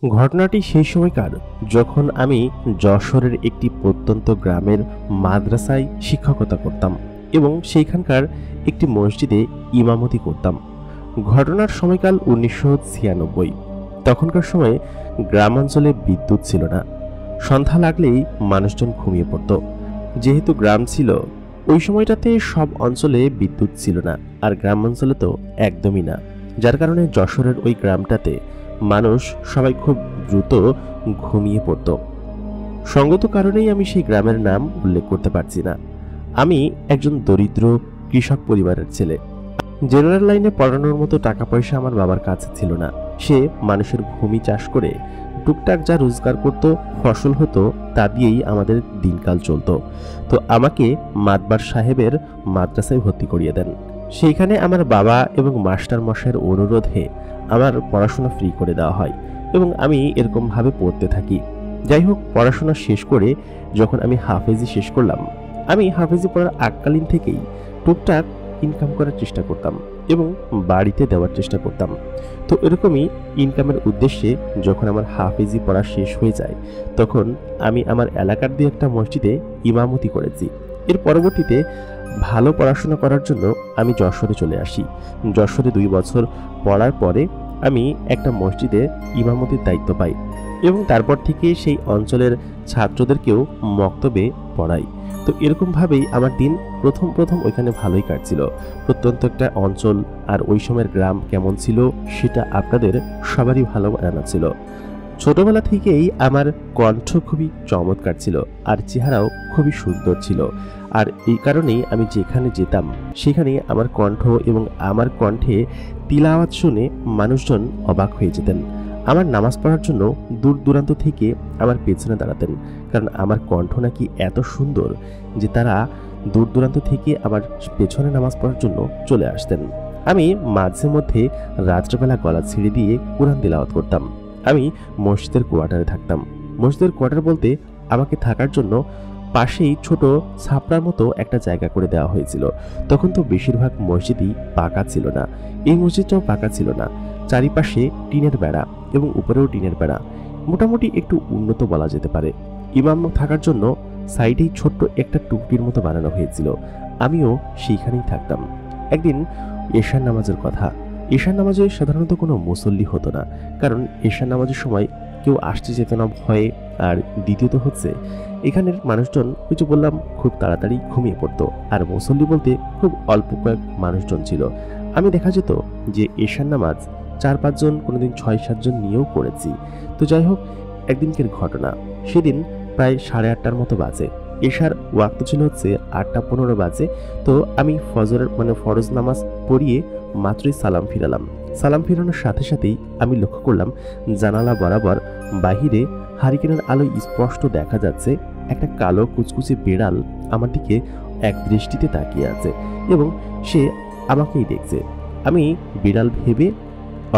ঘটনাটি সেই সময়কার যখন আমি যশোরের একটি প্রত্যন্ত গ্রামের মাদ্রাসায় শিক্ষকতা করতাম এবং সেইখানকার একটি মসজিদে ইমামতি করতাম। ঘটনার সময়কাল ১৯৯৬। তখনকার সময়ে গ্রামাঞ্চলে বিদ্যুৎ ছিল না। সন্ধ্যা লাগলেই মানুষজন ঘুমিয়ে পড়ত। যেহেতু গ্রাম ছিল, ওই সময়টাতে সব অঞ্চলে বিদ্যুৎ ছিল না, আর গ্রামাঞ্চলে তো একদমই না। যার কারণে যশোরের ওই গ্রামটাতে মানুষ সবাই খুব দ্রুত ঘুমিয়ে পড়ত। সঙ্গত কারণেই আমি সেই গ্রামের নাম উল্লেখ করতে পারছি না। আমি একজন দরিদ্র কৃষক পরিবারের ছেলে। জেনারেল লাইনে পড়ানোর মতো টাকা পয়সা আমার বাবার কাছে ছিল না। সে মানুষের ভূমি চাষ করে টুকটাক যা রোজগার করত, ফসল হতো, তা দিয়েই আমাদের দিনকাল চলতো। তো আমাকে মাতবার সাহেবের মাদ্রাসায় ভর্তি করিয়ে দেন। সেইখানে আমার বাবা এবং মাস্টার মশাইয়ের অনুরোধে আমার পড়াশোনা ফ্রি করে দেওয়া হয় এবং আমি এরকমভাবে পড়তে থাকি। যাই হোক, পড়াশোনা শেষ করে যখন আমি হাফেজি শেষ করলাম, আমি হাফেজি পড়ার আগকালীন থেকেই টুকটাক ইনকাম করার চেষ্টা করতাম এবং বাড়িতে দেওয়ার চেষ্টা করতাম। তো এরকমই ইনকামের উদ্দেশ্যে যখন আমার হাফেজি পড়া শেষ হয়ে যায়, তখন আমি আমার এলাকার দিয়ে একটা মসজিদে ইমামতি করেছি। এর পরবর্তীতে ভালো পড়াশোনা করার জন্য আমি যশোরে চলে আসি। যশোরে 2 বছর পড়ার পরে আমি একটা মসজিদে ইমামতির দায়িত্ব পাই এবং তারপর থেকে সেই অঞ্চলের ছাত্রদেরকেও মক্তবে পড়াই। তো এরকমভাবেই আমার দিন প্রথম ওইখানে ভালোই কাটছিল। প্রত্যন্ত একটা অঞ্চল, আর ওই সময়ের গ্রাম কেমন ছিল সেটা আপনাদের সবারই ভালো জানা ছিল। ছোটবেলা থেকেই আমার কণ্ঠ খুবই চমৎকার ছিল, আর চেহারাও খুবই সুন্দর ছিল। আর এই কারণেই আমি যেখানে যেতাম সেখানে আমার কণ্ঠ এবং আমার কণ্ঠে তিলাওয়াত শুনে মানুষজন অবাক হয়ে যেতেন। আমার নামাজ পড়ার জন্য দূর দূরান্ত থেকে আমার পেছনে দাঁড়াতেন, কারণ আমার কণ্ঠ নাকি এত সুন্দর যে তারা দূর দূরান্ত থেকে আমার পেছনে নামাজ পড়ার জন্য চলে আসতেন। আমি মাঝে মধ্যে রাত্রেবেলা গলা ছেড়ে দিয়ে কোরআন তিলাওয়াত করতাম। আমি মসজিদের কোয়ার্টারে থাকতাম। মসজিদের কোয়ার্টার বলতে আমাকে থাকার জন্য পাশেই ছোট ছাপড়ার মতো একটা জায়গা করে দেওয়া হয়েছিল। তখন তো বেশিরভাগ মসজিদই পাকা ছিল না, এই মসজিদটাও পাকা ছিল না। চারিপাশে টিনের বেড়া এবং উপরেও টিনের বেড়া, মোটামুটি একটু উন্নত বলা যেতে পারে। ইমাম থাকার জন্য সাইডেই ছোট্ট একটা টুকরির মতো বানানো হয়েছিল। আমিও সেইখানেই থাকতাম। একদিন এশার নামাজের কথা। এশার নামাজে সাধারণত কোনো মুসল্লি হতো না, কারণ এশার নামাজের সময় কেউ আসতে যেত না ভয়ে। আর দ্বিতীয়ত হচ্ছে, এখানের মানুষজন, ওই যে বললাম, খুব তাড়াতাড়ি ঘুমিয়ে পড়তো, আর মুসল্লি বলতে খুব অল্প কয়েক মানুষজন ছিল। আমি দেখা যেত যে এশার নামাজ 4-5 জন, কোনোদিন 6-7 জন নিয়েও পড়েছি। তো যাই হোক, একদিনকের ঘটনা। সেদিন প্রায় 8:30টার মতো বাজে। এশার ওয়াক্ত ছিল হচ্ছে 8:15 বাজে। তো আমি ফজরের ফরজ নামাজ পড়িয়ে মাত্রই সালাম ফিরালাম। সালাম ফিরানোর সাথে সাথেই আমি লক্ষ্য করলাম জানালা বরাবর বাহিরে হারিকেনের আলোয় স্পষ্ট দেখা যাচ্ছে একটা কালো কুচকুচে বিড়াল আমার দিকে এক দৃষ্টিতে তাকিয়ে আছে এবং সে আমাকেই দেখছে। আমি বিড়াল ভেবে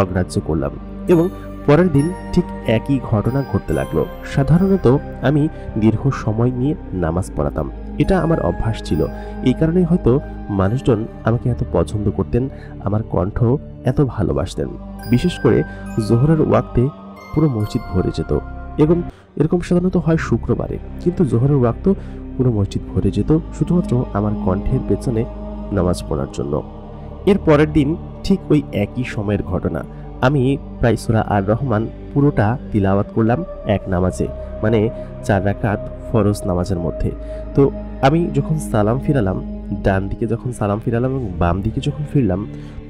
অগ্রাহ্য করলাম এবং পরের দিন ঠিক একই ঘটনা ঘটতে লাগলো। সাধারণত আমি দীর্ঘ সময় নিয়ে নামাজ পড়াতাম, এটা আমার অভ্যাস ছিল। এই কারণেই হয়তো মানুষজন আমাকে এত পছন্দ করতেন, আমার কণ্ঠ এত ভালোবাসতেন। বিশেষ করে জোহরের ওয়াক্তে পুরো মসজিদ ভরে যেত। এরকম সাধারণত হয় শুক্রবারে, কিন্তু জোহরের ওয়াক্ত পুরো মসজিদ ভরে যেত শুধুমাত্র আমার কণ্ঠের পেছনে নামাজ পড়ার জন্য। এর পরের দিন ঠিক ওই একই সময়ের ঘটনা। আমি প্রায় সূরা আর রহমান পুরোটা তিলাওয়াত করলাম এক নামাজে, 4 রাকাত ফরজ নামাজের মধ্যে। তো আমি যখন সালাম ফিরালাম, ডান দিকে যখন সালাম ফিরালাম এবং বাম দিকে যখন ফিরলাম,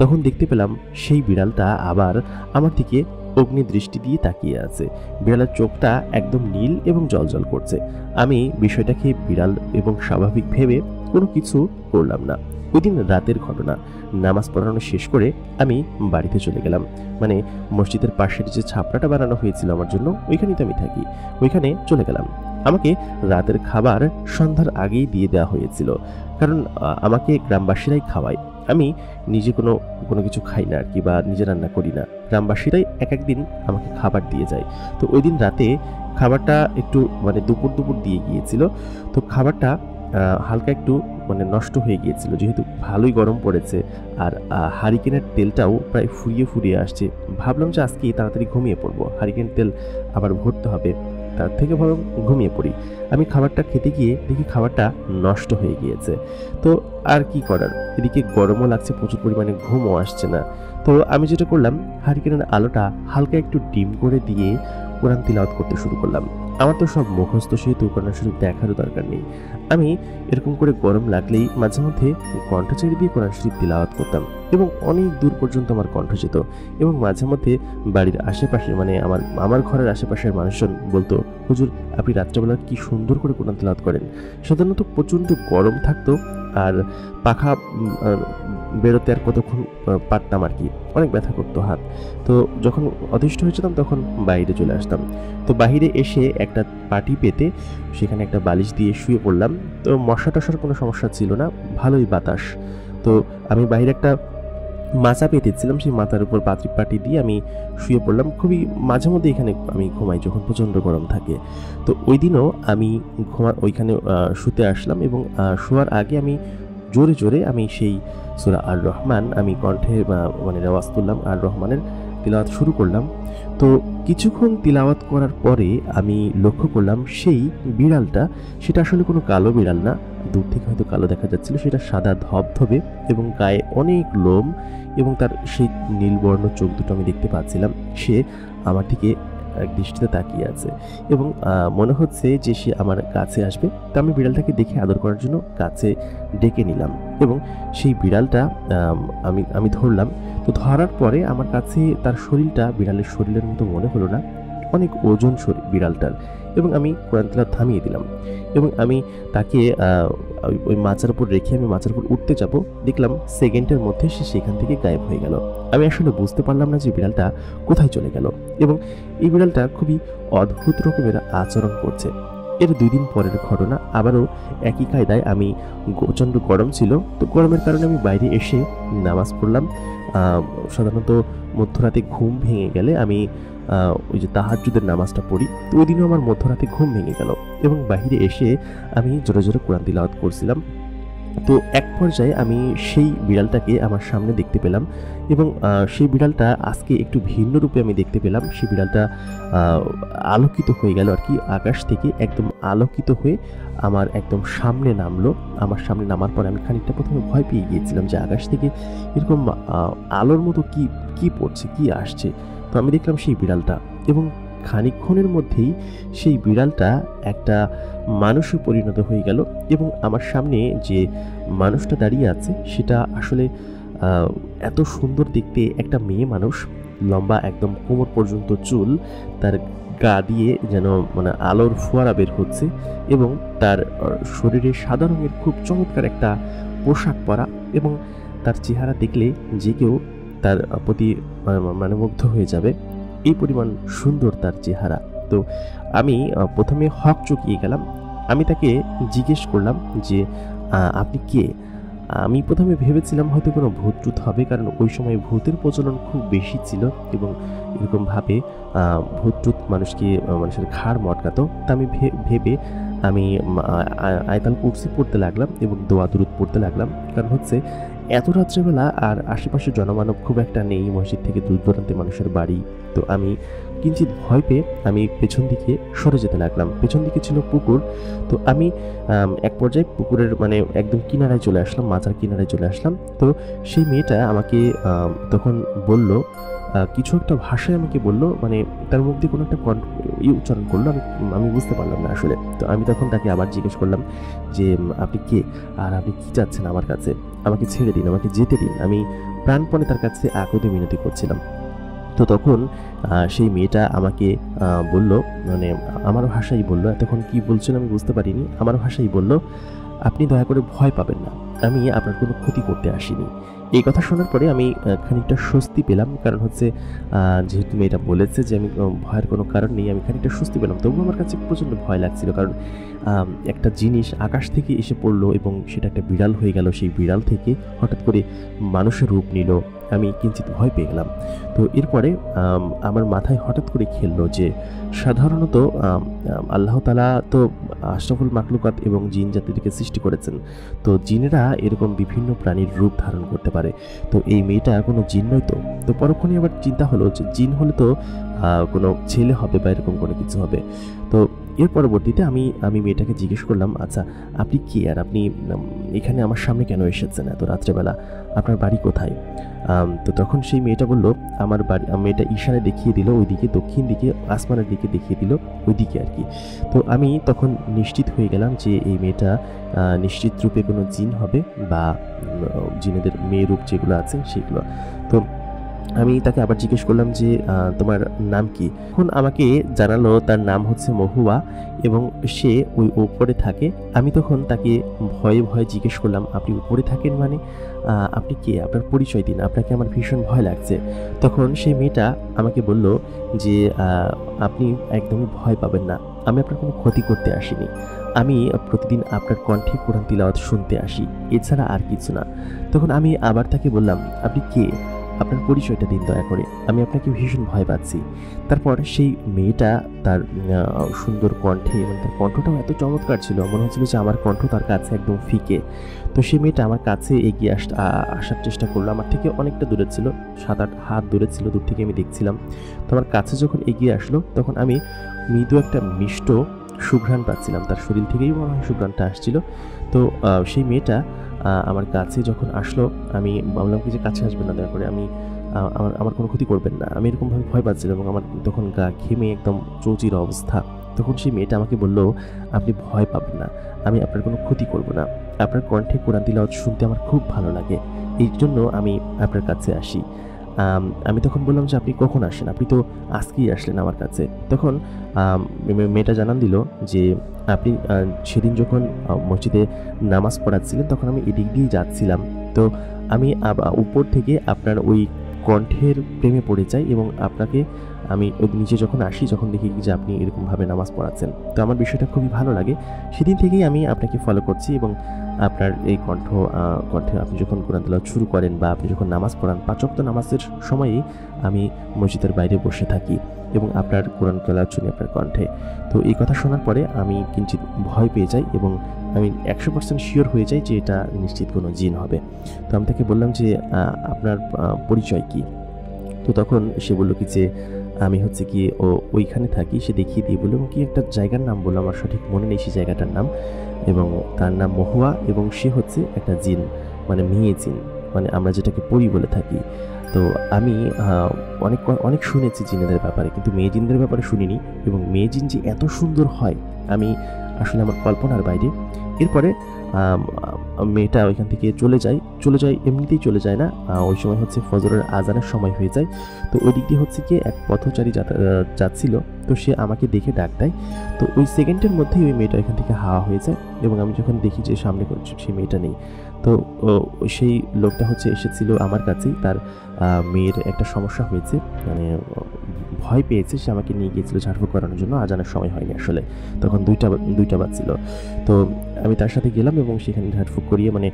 তখন দেখতে পেলাম সেই বিড়ালটা আবার আমার দিকে অগ্নি দৃষ্টি দিয়ে তাকিয়ে আছে। বিড়ালের চোখটা একদম নীল এবং জ্বলজ্বল করছে। আমি বিষয়টাকে বিড়াল এবং স্বাভাবিক ভেবে কোনো কিছু করলাম না। ওই দিন রাতের ঘটনা। নামাজ পড়ানো শেষ করে আমি বাড়িতে চলে গেলাম। মসজিদের পাশের যে ছাপড়াটা বানানো হয়েছিল আমার জন্য, ওইখানেই তো আমি থাকি, ওইখানে চলে গেলাম। আমাকে রাতের খাবার সন্ধ্যার আগেই দিয়ে দেওয়া হয়েছিল, কারণ আমাকে গ্রামবাসীরাই খাওয়ায়। আমি নিজে কোনো কিছু খাই না আর কি, বা নিজে রান্না করি না। গ্রামবাসীরাই একদিন আমাকে খাবার দিয়ে যায়। তো ওই দিন রাতে খাবারটা একটু দুপুর দিয়ে গিয়েছিল। তো খাবারটা হালকা একটু মানে নষ্ট হয়ে গিয়েছিল, যেহেতু ভালোই গরম পড়েছে আর হারিকেনের তেলটাও প্রায় ফুরিয়ে ফুরিয়ে আসছে। ভাবলাম যে আজকে তাড়াতাড়ি ঘুমিয়ে পড়বো, হারিকেন তেল আবার ভরতে হবে, তার থেকে বরং ঘুমিয়ে পড়ি। আমি খাবারটা খেতে গিয়ে দেখি খাবারটা নষ্ট হয়ে গিয়েছে। তো আর কি করার, এদিকে গরমও লাগছে প্রচুর পরিমাণে, ঘুমও আসছে না। তো আমি যেটা করলাম, হারিকেনের আলোটা হালকা একটু ডিম করে দিয়ে কোরআন তিলাওয়াত করতে শুরু করলাম। আমার তো সব মুখস্থ, সেহেতু কোরআন শরীফ দেখারও দরকার নেই। আমি এরকম করে গরম লাগলেই মাঝে মধ্যে কণ্ঠ ছেড়ে দিয়ে কোরআন শরীফ তিলাওয়াত করতাম এবং অনেক দূর পর্যন্ত আমার কণ্ঠ যেত। এবং মাঝে মধ্যে বাড়ির আশেপাশে মানে আমার ঘরের আশেপাশের মানুষজন বলতো, হুজুর আপনি রাত্রেবেলা কি সুন্দর করে কোরআন তিলাওয়াত করেন। সাধারণত প্রচণ্ড গরম থাকতো আর পাখা বেরোতে আর কতক্ষণ পারতাম আর কি, অনেক ব্যথা করতো হাত। তো যখন অতিষ্ঠ হয়েছিলাম তখন বাইরে চলে আসতাম। তো বাইরে এসে একটা পাটি পেতে সেখানে একটা বালিশ দিয়ে শুয়ে পড়লাম। তো মশা টশার কোনো সমস্যা ছিল না, ভালোই বাতাস। তো আমি বাইরে একটা মাচা পেতেছিলাম, সেই মাথার উপর পাটি দিয়ে আমি শুয়ে পড়লাম। খুবই মাঝে মধ্যে এখানে আমি ঘুমাই যখন প্রচণ্ড গরম থাকে। তো ওই দিনও আমি ওইখানে শুতে আসলাম এবং শোয়ার আগে আমি জোরে জোরে আমি সেই সূরা আর রহমান আমি কণ্ঠে মানে রেওয়াজ তুললাম, আর রহমানের তিলাওয়াত শুরু করলাম। তো কিছুক্ষণ তিলাওয়াত করার পরে আমি লক্ষ্য করলাম সেই বিড়ালটা, সেটা আসলে কোনো কালো বিড়াল না, দূর থেকে হয়তো কালো দেখা যাচ্ছিল, সেটা সাদা ধবধবে এবং গায়ে অনেক লোম এবং তার সেই নীলবর্ণ চোখ দুটো আমি দেখতে পাচ্ছিলাম। সে আমার দিকে এক দৃষ্টিতে তাকিয়ে আছে এবং মনে হচ্ছে যে সে আমার কাছে আসবে। তো আমি বিড়ালটাকে দেখে আদর করার জন্য কাছে ডেকে নিলাম এবং সেই বিড়ালটা আমি ধরলাম। তো ধরার পরে আমার কাছে তার শরীরটা বিড়ালের শরীরের মতো মনে হলো না, অনেক ওজন শরীর বিড়ালটার। এবং আমি কোরআন তিলাওয়াত থামিয়ে দিলাম এবং আমি তাকে ওই মাচার উপর রেখে আমি মাচার উপর উঠতে যাব, দেখলাম সেকেন্ডের মধ্যে সে সেখান থেকে গায়েব হয়ে গেল। আমি আসলে বুঝতে পারলাম না যে বিড়ালটা কোথায় চলে গেল এবং এই বিড়ালটা খুবই অদ্ভুত রকমের আচরণ করছে। এর 2 দিন পরের ঘটনা, আবারও একই কায়দায় আমি প্রচণ্ড গরম ছিল, তো গরমের কারণে আমি বাইরে এসে নামাজ পড়লাম। সাধারণত মধ্যরাতে ঘুম ভেঙে গেলে আমি ওই যে তাহাজ্জুদের নামাজটা পড়ি, তো ওই দিনও আমার মধ্যরাতে ঘুম ভেঙে গেল এবং বাইরে এসে আমি জোরে জোরে কোরআন তিলাওয়াত করছিলাম। তো এক পর্যায়ে আমি সেই বিড়ালটাকে আমার সামনে দেখতে পেলাম এবং সেই বিড়ালটা আজকে একটু ভিন্ন রূপে আমি দেখতে পেলাম। সেই বিড়ালটা আলোকিত হয়ে গেল আর কি, আকাশ থেকে একদম আলোকিত হয়ে আমার একদম সামনে নামলো। আমার সামনে নামার পরে আমি খানিকটা প্রথমে ভয় পেয়ে গিয়েছিলাম যে আকাশ থেকে এরকম আলোর মতো কি পড়ছে, কি আসছে। তো আমি দেখলাম সেই বিড়ালটা এবং খানিকক্ষণের মধ্যেই সেই বিড়ালটা একটা মানুষে পরিণত হয়ে গেল এবং আমার সামনে যে মানুষটা দাঁড়িয়ে আছে সেটা আসলে এত সুন্দর দেখতে, একটা মেয়ে মানুষ, লম্বা একদম কোমর পর্যন্ত চুল, তার গা দিয়ে যেন মানে আলোর ফোয়ারা বের হচ্ছে এবং তার শরীরে সাদা রঙের খুব চমৎকার একটা পোশাক পরা এবং তার চেহারা দেখলে যে কেউ তার প্রতি মানে মুগ্ধ হয়ে যাবে, এই পরিমাণ সুন্দর তার চেহারা। তো আমি প্রথমে হক চকিয়ে গেলাম। আমি তাকে জিজ্ঞেস করলাম যে আপনি কে? আমি প্রথমে ভেবেছিলাম হয়তো কোনো ভূত হবে, কারণ ওই সময় ভূতের প্রচলন খুব বেশি ছিল এবং এরকমভাবে ভূত মানুষকে মানুষের ঘাড় মটকাতো। তা আমি ভেবে আমি আয়াতুল কুরসি পড়তে লাগলাম এবং দোয়া দুরূদ পড়তে লাগলাম। কারণ হচ্ছে এত রাত্রেবেলা আর আশেপাশে জনমানব খুব একটা নেই, মসজিদ থেকে দূর দূরান্তে মানুষের বাড়ি। তো আমি কিঞ্চিত ভয় পেয়ে আমি পেছন দিকে সরে যেতে লাগলাম। পেছন দিকে ছিল পুকুর। তো আমি এক পর্যায়ে পুকুরের মানে একদম কিনারায় চলে আসলাম, মাথার কিনারায় চলে আসলাম। তো সেই মেয়েটা আমাকে তখন বলল, কিছু একটা ভাষায় আমাকে বলল, মানে তার মুখ দিয়ে কোনো একটা উচ্চারণ করলো, আমি বুঝতে পারলাম না আসলে। তো আমি তখন তাকে আবার জিজ্ঞেস করলাম যে আপনি কে আর আপনি কি চাচ্ছেন আমার কাছে, আমাকে ছেড়ে দিন, আমাকে যেতে দিন। আমি প্রাণপণে তার কাছে আকুতি মিনতি করছিলাম। তো তখন সেই মেয়েটা আমাকে বলল, মানে আমার ভাষাই বলল, এতক্ষণ কি বলছিল আমি বুঝতে পারিনি, আমার ভাষাই বলল, আপনি দয়া করে ভয় পাবেন না, আমি আপনার কোনো ক্ষতি করতে আসিনি। এই কথা শোনার পরে আমি খানিকটা স্বস্তি পেলাম, কারণ হচ্ছে যেহেতু মেয়েটা বলেছে যে আমি ভয়ের কোনো কারণ নেই, আমি খানিকটা স্বস্তি পেলাম। তবুও আমার কাছে প্রচণ্ড ভয় লাগছিল, কারণ একটা জিনিস আকাশ থেকে এসে পড়লো এবং সেটা একটা বিড়াল হয়ে গেল, সেই বিড়াল থেকে হঠাৎ করে মানুষের রূপ নিল আমি কিঞ্চিত ভয় পেয়ে গেলাম। তো এরপরে আমার মাথায় হঠাৎ করে খেললো যে সাধারণত আল্লাহ তাআলা তো আশরাফুল মাখলুকাত এবং জিন জাতিকে সৃষ্টি করেছেন। তো জিনেরা এরকম বিভিন্ন প্রাণীর রূপ ধারণ করতে পারে। তো এই মেয়েটা কোনো জিন নয় তো? তো পরক্ষণে আবার চিন্তা হলো যে জিন হলে তো কোনো ছেলে হবে বা এরকম কোনো কিছু হবে। তো এর পরবর্তীতে আমি মেয়েটাকে জিজ্ঞেস করলাম, আচ্ছা আপনি কে, আর আপনি এখানে আমার সামনে কেন এসেছেন এত রাত্রেবেলা, আপনার বাড়ি কোথায়? তো তখন সেই মেয়েটা বলল, আমার বাড়ি, মেয়েটা ইশারায় দেখিয়ে দিল ওইদিকে, দক্ষিণ দিকে আসমানের দিকে দেখিয়ে দিল, ওইদিকে আর কি। তো আমি তখন নিশ্চিত হয়ে গেলাম যে এই মেয়েটা নিশ্চিত রূপে কোনো জিন হবে বা জিনেদের মেয়ে রূপ যেগুলো আছে সেগুলো। তো আমি তাকে আবার জিজ্ঞেস করলাম যে তোমার নাম কি? এখন আমাকে জানালো তার নাম হচ্ছে মহুয়া এবং সে ওই উপরে থাকে। আমি তখন তাকে ভয়ে ভয়ে জিজ্ঞেস করলাম, আপনি উপরে থাকেন মানে? আপনি কে, আপনার পরিচয় দিন, আপনাকে আমার ভীষণ ভয় লাগছে। তখন সেই মেয়েটা আমাকে বলল যে আপনি একদমই ভয় পাবেন না, আমি আপনার কোনো ক্ষতি করতে আসিনি, আমি প্রতিদিন আপনার কণ্ঠে কোরআন তিলাওয়াত শুনতে আসি, এছাড়া আর কিছু না। তখন আমি আবার তাকে বললাম, আপনি কে, আপনার পরিচয়টা দিন দয়া করে, আমি আপনাকে ভীষণ ভয় পাচ্ছি। তারপর সেই মেয়েটা তার সুন্দর কণ্ঠে, এবং তার কণ্ঠটাও এত চমৎকার ছিল, মনে হচ্ছিল যে আমার কণ্ঠ তার কাছে একদম ফিকে। তো সেই মেয়েটা আমার কাছে এগিয়ে আসার চেষ্টা করলো, আমার থেকে অনেকটা দূরে ছিল, 7-8 হাত দূরে ছিল, দূর থেকে আমি দেখছিলাম। তো আমার কাছে যখন এগিয়ে আসলো তখন আমি মৃদু একটা মিষ্ট সুঘ্রাণ পাচ্ছিলাম, তার শরীর থেকেই মনে হয় সুঘ্রাণটা আসছিল। তো সেই মেয়েটা আমার কাছে যখন আসলো, আমি ভাবলাম কি যে কাছে আসবেন না দয়া করে, আমি আমার কোনো ক্ষতি করবেন না, আমি এরকমভাবে ভয় পাচ্ছিলাম এবং আমার তখন গা ঘেমে একদম চৌচির অবস্থা। তখন সেই মেয়েটা আমাকে বলল, আপনি ভয় পাবেন না, আমি আপনার কোনো ক্ষতি করব না, আপনার কণ্ঠে কোরআন তিলাওয়াত শুনতে আমার খুব ভালো লাগে, এই জন্য আমি আপনার কাছে আসি। আমি তখন বললাম যে আপনি কখন আসেন, আপনি তো আজকেই আসলেন আমার কাছে। তখন মেয়েটা জানান দিল যে আপনি সেদিন যখন মসজিদে নামাজ পড়াচ্ছিলেন তখন আমি এদিক দিয়েই যাচ্ছিলাম, তো আমি উপর থেকে আপনার ওই কণ্ঠের প্রেমে পড়ে যাই এবং আপনাকে আমি ওই নিচে যখন আসি, যখন দেখি যে আপনি এরকমভাবে নামাজ পড়াচ্ছেন, তো আমার বিষয়টা খুবই ভালো লাগে। সেদিন থেকেই আমি আপনাকে ফলো করছি এবং আপনার এই কণ্ঠে আপনি যখন কোরআন তেলাওয়াত শুরু করেন বা আপনি যখন নামাজ পড়ান, 5 ওয়াক্ত নামাজের সময়ই আমি মসজিদের বাইরে বসে থাকি এবং আপনার কোরআন তেলাওয়াত শুনি আপনার কণ্ঠে। তো এই কথা শোনার পরে আমি কিঞ্চিৎ ভয় পেয়ে যাই এবং আমি 100% শিওর হয়ে যাই যে এটা নিশ্চিত কোনো জিন হবে। তো আমি তাকে বললাম যে আপনার পরিচয় কি? তো তখন সে বলল কি যে আমি হচ্ছে কি ওইখানে থাকি, সে দেখিয়ে দিয়ে বলল, এবং কি একটা জায়গার নাম বললো, আমার সঠিক মনে নেই সেই জায়গাটার নাম, এবং তার নাম মহুয়া এবং সে হচ্ছে একটা জিন, মানে মেয়ে জিন, মানে আমরা যেটাকে পরী বলে থাকি। তো আমি অনেক অনেক শুনেছি জিনেদের ব্যাপারে, কিন্তু মেয়ে জিনদের ব্যাপারে শুনিনি, এবং মেয়ে জিন যে এত সুন্দর হয় আমি আসলে আমার কল্পনার বাইরে। এরপরে মেয়েটা ওইখান থেকে চলে যায়, এমনিতেই চলে যায় না, ওই সময় হচ্ছে ফজরের আজানের সময় হয়ে যায়। তো ওই দিক দিয়ে হচ্ছে কি এক পথচারী যাচ্ছিল, তো সে আমাকে দেখে ডাক দেয়। তো ওই সেকেন্ডের মধ্যেই ওই মেয়েটা এখান থেকে হাওয়া হয়ে যায় এবং আমি যখন দেখি যে সামনে সেই মেয়েটা নেই, তো সেই লোকটা হচ্ছে এসেছিল আমার কাছেই, তার মেয়ের একটা সমস্যা হয়েছে, মানে ভয় পেয়েছে, সে আমাকে নিয়ে গিয়েছিল ঝাড়ফুঁক করানোর জন্য, আজানের সময় হয়নি আসলে, তখন দুইটা বাজছিল। তো আমি তার সাথে গেলাম এবং সেখানে ঝাড়ফুঁক করিয়ে মানে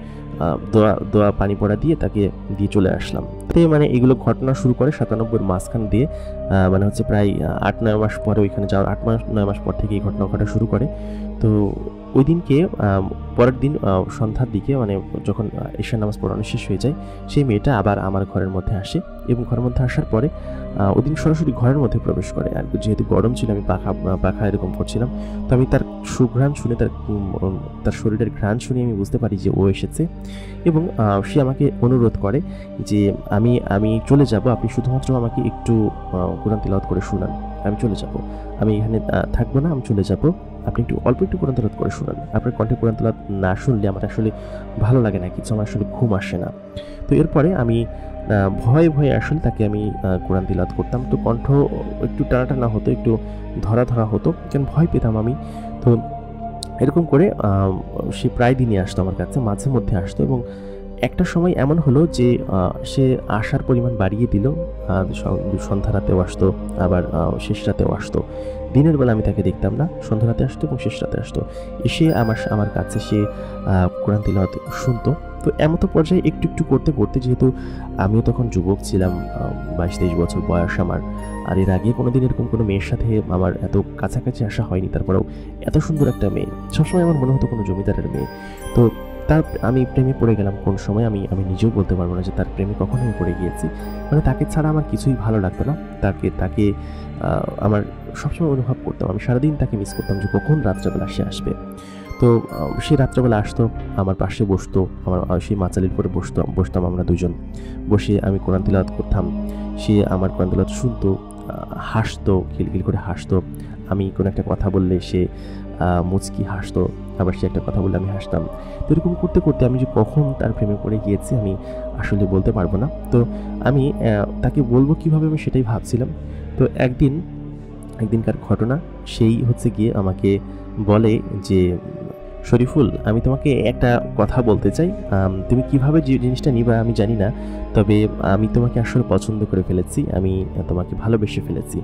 দোয়া পানি পড়া দিয়ে তাকে দিয়ে চলে আসলাম। তো মানে এগুলো ঘটনা শুরু করে 97-এর মাঝখান দিয়ে, মানে হচ্ছে প্রায় 8-9 মাস পরে, ওইখানে যাওয়ার 8-9 মাস পর থেকে এই ঘটনা ঘটা শুরু করে। তো ওই দিনকে পরের দিন সন্ধ্যার দিকে, মানে যখন ঈশার নামাজ পড়ানো শেষ হয়ে যায়, সেই মেয়েটা আবার আমার ঘরের মধ্যে আসে এবং ঘরের মধ্যে আসার পরে ওই দিন সরাসরি ঘরের মধ্যে প্রবেশ করে। আর যেহেতু গরম ছিল, আমি পাখা এরকম করছিলাম, তো আমি তার সুঘ্রাণ শুনে, তার শরীরের ঘ্রাণ শুনে আমি বুঝতে পারি যে ও এসেছে এবং সে আমাকে অনুরোধ করে যে আমি চলে যাব, আপনি শুধুমাত্র আমাকে একটু কোরআন তিলাওয়াত করে শোনান, আমি চলে যাব, আমি এখানে থাকবো না, আমি চলে যাব, আপনি অল্প একটু কোরআন তেলাওয়াত করে শোনান, আপনার কণ্ঠে কোরআন তেলাওয়াত না শুনলে আমার আসলে ভালো লাগে না কিছু, আমার আসলে ঘুম আসে না। তো এরপরে আমি ভয়ে ভয়ে আসলে তাকে আমি কোরআন তিলাওয়াত করতাম। তো কণ্ঠ একটু টানা হতো, একটু ধরা হতো, কারণ ভয় পেতাম আমি। তো এরকম করে সে প্রায় দিনই আসতো আমার কাছে, মাঝে মধ্যে আসতো, এবং একটা সময় এমন হলো যে সে আসার পরিমাণ বাড়িয়ে দিল, সন্ধ্যা রাতেও আসতো, আবার শেষ রাতেও আসতো। দিনের বেলা আমি তাকে দেখতাম না, সন্ধ্যা রাতে আসতো এবং শেষ রাতে আসতো। এসে আমার কাছে সে কোরআন তিলাওয়াত শুনতো। তো এমতো পর্যায়ে একটু একটু করতে করতে, যেহেতু আমিও তখন যুবক ছিলাম, 22-23 বছর বয়স আমার, আর এর আগে কোনোদিন এরকম কোনো মেয়ের সাথে আমার এত কাছাকাছি আসা হয়নি। তারপরেও এত সুন্দর একটা মেয়ে, সবসময় আমার মনে হতো কোনো জমিদারের মেয়ে। তো তার আমি প্রেমে পড়ে গেলাম কোন সময়, আমি নিজেও বলতে পারবো না যে তার প্রেমে কখন আমি পড়ে গিয়েছি। মানে তাকে ছাড়া আমার কিছুই ভালো লাগতো না। তাকে আমার সবসময় অনুভব করতাম, আমি সারাদিন তাকে মিস করতাম যে কখন রাত্রেবেলা সে আসবে। তো সে রাত্রেবেলা আসতো, আমার পাশে বসতো, আমার সেই মাচালির পরে বসতাম আমরা দুজন। বসে আমি কোরআন তিলাওয়াত করতাম, সে আমার কোরআন তিলাওয়াত শুনতো, হাসতো, খিলখিল করে হাসতো। আমি কোনো একটা কথা বললে সে মুচকি হাসতো, আবার সে একটা কথা বললে আমি হাসতাম। তো এরকম করতে করতে আমি যে কখন তার প্রেমে পড়ে গিয়েছি আমি আসলে বলতে পারবো না। তো আমি তাকে বলবো কীভাবে, আমি সেটাই ভাবছিলাম। তো একদিনকার ঘটনা, সেই হচ্ছে গিয়ে আমাকে বলে যে, শরীফুল, আমি তোমাকে একটা কথা বলতে চাই। তুমি কিভাবে যে জিনিসটা নিবা আমি জানি না, তবে আমি তোমাকে আসলে পছন্দ করে ফেলেছি, আমি তোমাকে ভালোবেসে ফেলেছি।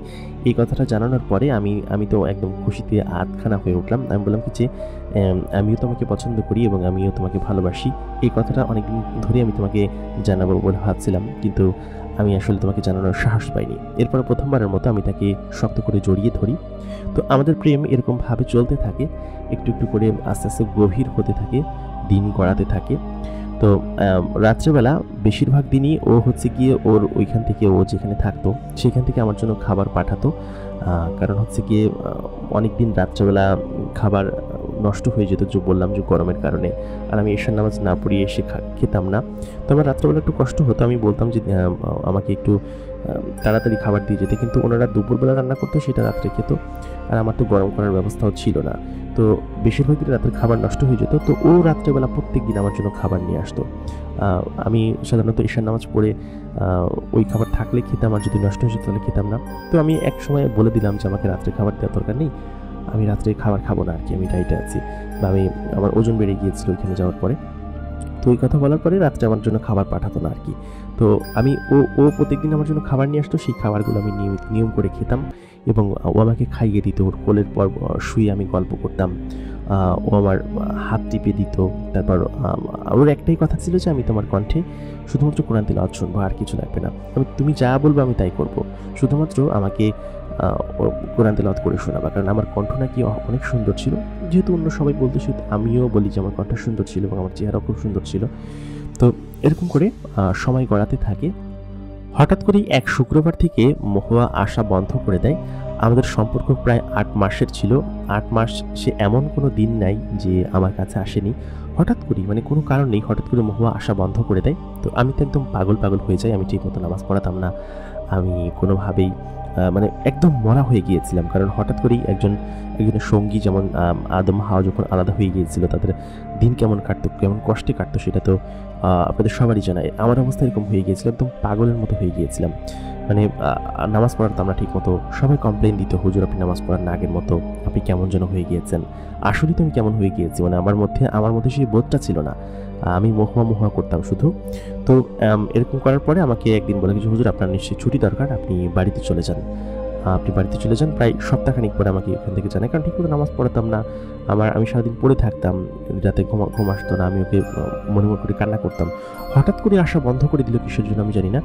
এই কথাটা জানানোর পরে আমি তো একদম খুশিতে আধখানা হয়ে উঠলাম। আমি বললাম কি যে, আমিও তোমাকে পছন্দ করি এবং আমিও তোমাকে ভালোবাসি। এই কথাটা অনেকদিন ধরে আমি তোমাকে জানাবো বলে ভাবছিলাম, কিন্তু আমি আসলে তোমাকে জানানোর সাহস পাইনি। এরপর প্রথমবারের মতো আমি তাকে শক্ত করে জড়িয়ে ধরি। তো আমাদের প্রেম এরকমভাবে চলতে থাকে, একটু একটু করে আস্তে আস্তে গভীর হতে থাকে, দিন গড়াতে থাকে। তো রাত্রেবেলা বেশিরভাগ দিনই ও হচ্ছে গিয়ে ওর ওইখান থেকে, ও যেখানে থাকতো সেখান থেকে আমার জন্য খাবার পাঠাতো। কারণ হচ্ছে গিয়ে অনেক দিন রাত্রেবেলা খাবার নষ্ট হয়ে যেত, যে বললাম যে গরমের কারণে, আর আমি এশার নামাজ না পড়িয়ে এসে খেতাম না। তো আমার রাত্রেবেলা একটু কষ্ট হতো, আমি বলতাম যে আমাকে একটু তাড়াতাড়ি খাবার দিয়ে যেতে, কিন্তু ওনারা দুপুরবেলা রান্না করতো, সেটা রাত্রে খেত, আর আমার তো গরম করার ব্যবস্থাও ছিল না। তো বেশিরভাগ দিন রাতের খাবার নষ্ট হয়ে যেত। তো ও রাত্রেবেলা প্রত্যেক দিন আমার জন্য খাবার নিয়ে আসতো। আমি সাধারণত ঈশার নামাজ পড়ে ওই খাবার থাকলে খেতাম, আর যদি নষ্ট হয়ে যেত তাহলে খেতাম না। তো আমি এক সময় বলে দিলাম যে আমাকে রাত্রে খাবার দেওয়ার দরকার নেই, আমি রাত্রে খাবার খাবো না আর কি, আমি ডায়েটে আছি, বা আমার ওজন বেড়ে গিয়েছিল ওইখানে যাওয়ার পরে। তো ওই কথা বলার পরে রাত্রে আমার জন্য খাবার পাঠাতো না আর কি। তো ও প্রত্যেকদিন আমার জন্য খাবার নিয়ে আসতো, সেই খাবারগুলো আমি নিয়ম করে খেতাম, এবং ও আমাকে খাইয়ে দিত। ওর কোলের পর শুয়ে আমি গল্প করতাম, ও আমার হাত টিপে দিত। তারপর ওর একটাই কথা ছিল যে, আমি তোমার কণ্ঠে শুধুমাত্র কোরআন তিলাওয়াত শুনবো, আর কিছু লাগবে না, তুমি যা বলবো আমি তাই করব, শুধুমাত্র আমাকে কোরআন তিলাওয়াত করে শোনাবা। কারণ আমার কণ্ঠ নাকি অনেক সুন্দর ছিল, যেহেতু অন্য সবাই বলতে, শুধু আমিও বলি যে আমার কণ্ঠ সুন্দর ছিল এবং আমার চেহারাও খুব সুন্দর ছিল। তো এরকম করে সময় গড়াতে থাকে। হঠাৎ করেই এক শুক্রবার থেকে মহুয়া আসা বন্ধ করে দেয়। আমাদের সম্পর্ক প্রায় 8 মাসের ছিল। 8 মাস সে এমন কোনো দিন নাই যে আমার কাছে আসেনি। হঠাৎ করেই, মানে কোনো কারণ নেই, হঠাৎ করে মহুয়া আসা বন্ধ করে দেয়। তো আমি তো একদম পাগল হয়ে যাই। আমি ঠিকমতো নামাজ পড়াতাম না, আমি কোনোভাবেই মানে একদম মরা হয়ে গিয়েছিলাম। কারণ হঠাৎ করেই একজনের সঙ্গী, যেমন আদম হাওয়া যখন আলাদা হয়ে গিয়েছিল, তাদের দিন কেমন কাটতো, কেমন কষ্টে কাটতো, সেটা তো আপনাদের সবারই জানায়। আমার অবস্থা এরকম হয়ে গিয়েছিল, একদম পাগলের মতো হয়ে গিয়েছিলাম। মানে নামাজ পড়াতাম না ঠিক মতো, সবাই কমপ্লেন দিত, হুজুর আপনি নামাজ পড়ার না আগের মতো, আপনি কেমন যেন হয়ে গিয়েছেন। আসলেই তো আমি কেমন হয়ে গিয়েছি, মানে আমার মধ্যে সেই বোধটা ছিল না, আমি মহুয়া করতাম শুধু। তো এরকম করার পরে আমাকে একদিন বলে কিছু, হুজুর আপনার নিশ্চয়ই ছুটি দরকার, আপনি বাড়িতে চলে যান। প্রায় সপ্তাহখানিক পরে আমাকে এখান থেকে জানায়, কারণ ঠিকমতো নামাজ পড়াতাম না। আমি সারাদিন পড়ে থাকতাম, রাতে ঘুম আসতো না, আমি ওকে মনে করে কান্না করতাম। হঠাৎ করে আসা বন্ধ করে দিল, কিসের জন্য আমি জানি না।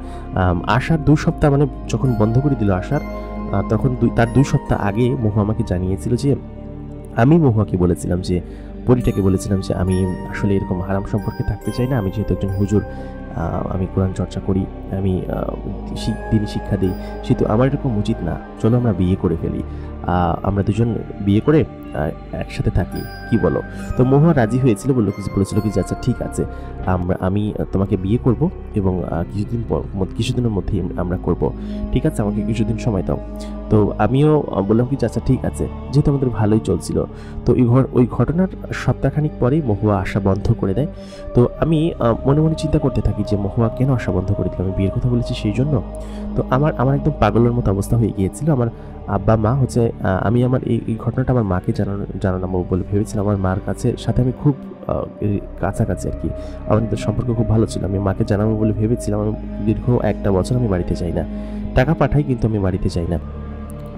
আসার 2 সপ্তাহ, মানে যখন বন্ধ করে দিল আসার, তখন তার 2 সপ্তাহ আগে মহুয়া আমাকে জানিয়েছিল যে, আমি মহুয়াকে বলেছিলাম যে, পরীটাকে বলেছিলাম যে আমি আসলে এরকম হারাম সম্পর্কে থাকতে চাই না। আমি যেহেতু একজন হুজুর, আমি কোরআন চর্চা করি, আমি দিনই শিক্ষা দিই, সেহেতু আমার এরকম উচিত না, চলো আমরা বিয়ে করে ফেলি, আমরা দুজন বিয়ে করে একসাথে থাকি, কি বলো? তো মহুয়া রাজি হয়েছিল, বলেছিল কি যে আচ্ছা ঠিক আছে, আমি তোমাকে বিয়ে করব এবং কিছুদিনের মধ্যেই আমরা করব, ঠিক আছে, আমাকে কিছুদিন সময় দাও। তো আমিও বললাম কি আচ্ছা ঠিক আছে, যেহেতু আমাদের ভালোই চলছিল। তো ওই ঘটনার সপ্তাহখানিক পরেই মহুয়া আসা বন্ধ করে দেয়। তো আমি মনে মনে চিন্তা করতে থাকি যে মহুয়া কেন আসা বন্ধ করে দিল, আমি বিয়ের কথা বলেছি সেই জন্য। তো আমার একদম পাগলের মতো অবস্থা হয়ে গিয়েছিল। আমার আব্বা মা হচ্ছে, আমি আমার এই ঘটনাটা আমার মাকে জানানো বলে ভেবেছিলাম। আমার মার সাথে আমি খুব কাছাকাছি আর কি, আমাদের সম্পর্ক খুব ভালো ছিল। আমি মাকে জানাবো বলে ভেবেছিলাম। আমি দীর্ঘ 1 বছর আমি বাড়িতে যাই না, টাকা পাঠাই কিন্তু আমি বাড়িতে যাই না।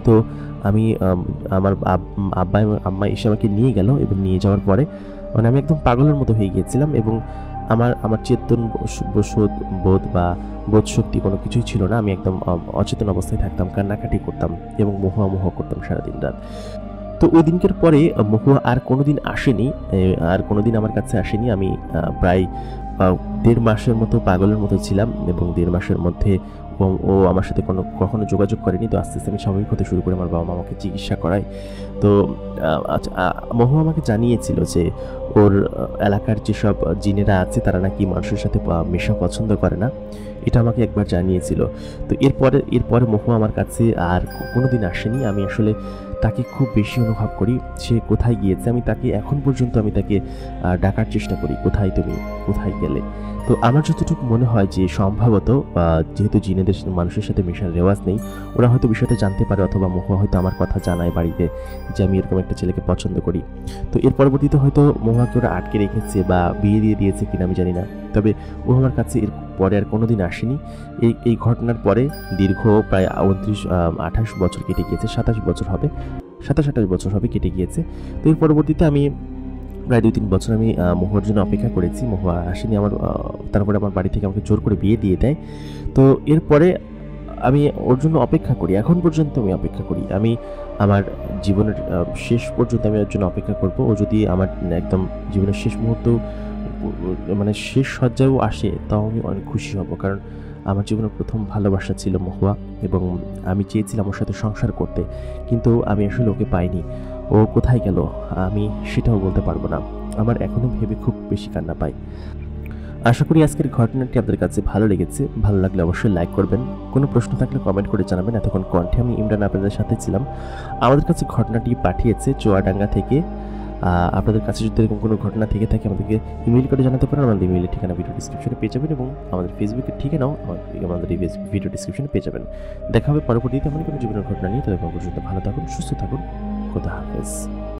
তো আমি আমার আব্বা এবং আম্মা এসে আমাকে নিয়ে গেল, এবং নিয়ে যাওয়ার পরে মানে আমি একদম পাগলের মতো হয়ে গিয়েছিলাম এবং আমার আমার চেতন বোধ বা বোধ শক্তি কোনো কিছুই ছিল না। আমি একদম অচেতন অবস্থায় থাকতাম, কান্নাকাটি করতাম এবং মহুয়া করতাম সারাদিন রাত। তো ওই দিনকের পরে মহুয়া আর কোনোদিন আসেনি, আর কোনোদিন আমার কাছে আসেনি। আমি প্রায় ১.৫ মাসের মতো পাগলের মতো ছিলাম এবং ১.৫ মাসের মধ্যে ও আমার সাথে কখনো যোগাযোগ করেনি। তো আস্তে আমি স্বাভাবিক হতে শুরু করি। আমার বাবা-মা আমাকে চিকিৎসা করায়। তো আচ্ছা, মহু আমাকে জানিয়েছিল যে ওর এলাকার যেসব জিনেরা আছে তারা নাকি মানুষের সাথে মেশা পছন্দ করে না। এটা আমাকে একবার জানিয়েছিল। তো এরপরে মহু আমার কাছে আর কোনোদিন আসেনি। আমি আসলে তাকে খুব বেশি অনুভব করি। সে কোথায় গিয়েছে আমি তাকে এখন পর্যন্ত ডাকার চেষ্টা করি, কোথায় তুমি, কোথায় গেলে? তো আমার যতটুকু মনে হয় যে সম্ভবত যেহেতু জিনেদের মানুষের সাথে মেশার রেওয়াজ নেই, ওরা হয়তো বিষয়টা জানতে পারে অথবা মহুয়া হয়তো আমার কথা জানায় বাড়িতে যে আমি এরকম একটা ছেলেকে পছন্দ করি। তো এর পরবর্তীতে হয়তো মহুয়াকে ওরা আটকে রেখেছে বা বিয়ে দিয়ে দিয়েছে কিনা আমি জানি না। তবে ও আমার কাছে এর পরে আর কোনোদিন আসেনি। এই ঘটনার পরে দীর্ঘ প্রায় ২৮ বছর কেটে গিয়েছে, ২৭ বছর হবে, ২৭-২৮ বছর হবে কেটে গিয়েছে। তো এর পরবর্তীতে আমি প্রায় ২-৩ বছর আমি মহুয়ার জন্য অপেক্ষা করেছি। মহুয়া আসেনি। তারপরে আমার বাড়ি থেকে আমাকে জোর করে বিয়ে দিয়ে দেয়। তো এরপরে আমি ওর জন্য অপেক্ষা করি। এখন পর্যন্ত আমি অপেক্ষা করি। আমি আমার জীবনের শেষ পর্যন্ত আমি ওর জন্য অপেক্ষা করব। ও যদি আমার একদম জীবনের শেষ মুহূর্ত মানে শেষ সজ্জায়ও আসে, তাও আমি অনেক খুশি হব। কারণ আমার জীবনের প্রথম ভালোবাসা ছিল মহুয়া এবং আমি চেয়েছিলাম ওর সাথে সংসার করতে। কিন্তু আমি আসলে ওকে পাইনি। ও কোথায় গেল আমি সেটাও বলতে পারবো না। আমার এখনো ভেবে খুব বেশি কান্না পায়। আশা করি আজকের ঘটনাটি আপনাদের কাছে ভালো লেগেছে। ভালো লাগলে অবশ্যই লাইক করবেন। কোনো প্রশ্ন থাকলে কমেন্ট করে জানাবেন। এতক্ষণ কণ্ঠে আমি ইমরান আপনাদের সাথে ছিলাম। আমাদের কাছে ঘটনাটি পাঠিয়েছে চুয়াডাঙ্গা থেকে। আপনাদের কাছে যদি এরকম কোনো ঘটনা থেকে থাকে আমাদেরকে ইমেইল করে জানাতে পারেন। আমাদের ইমেইলের ঠিকানা ভিডিও ডিসক্রিপশনে পেয়ে যাবেন এবং আমাদের ফেসবুকের ঠিকানাও আমাদের ভিডিও ডিসক্রিপশনে পেয়ে যাবেন। দেখা হবে পরবর্তীতে এমন কোনো জীবনের ঘটনা নিয়ে। ততক্ষণ পর্যন্ত ভালো থাকুন, সুস্থ থাকুন। খোদা হাফেজ।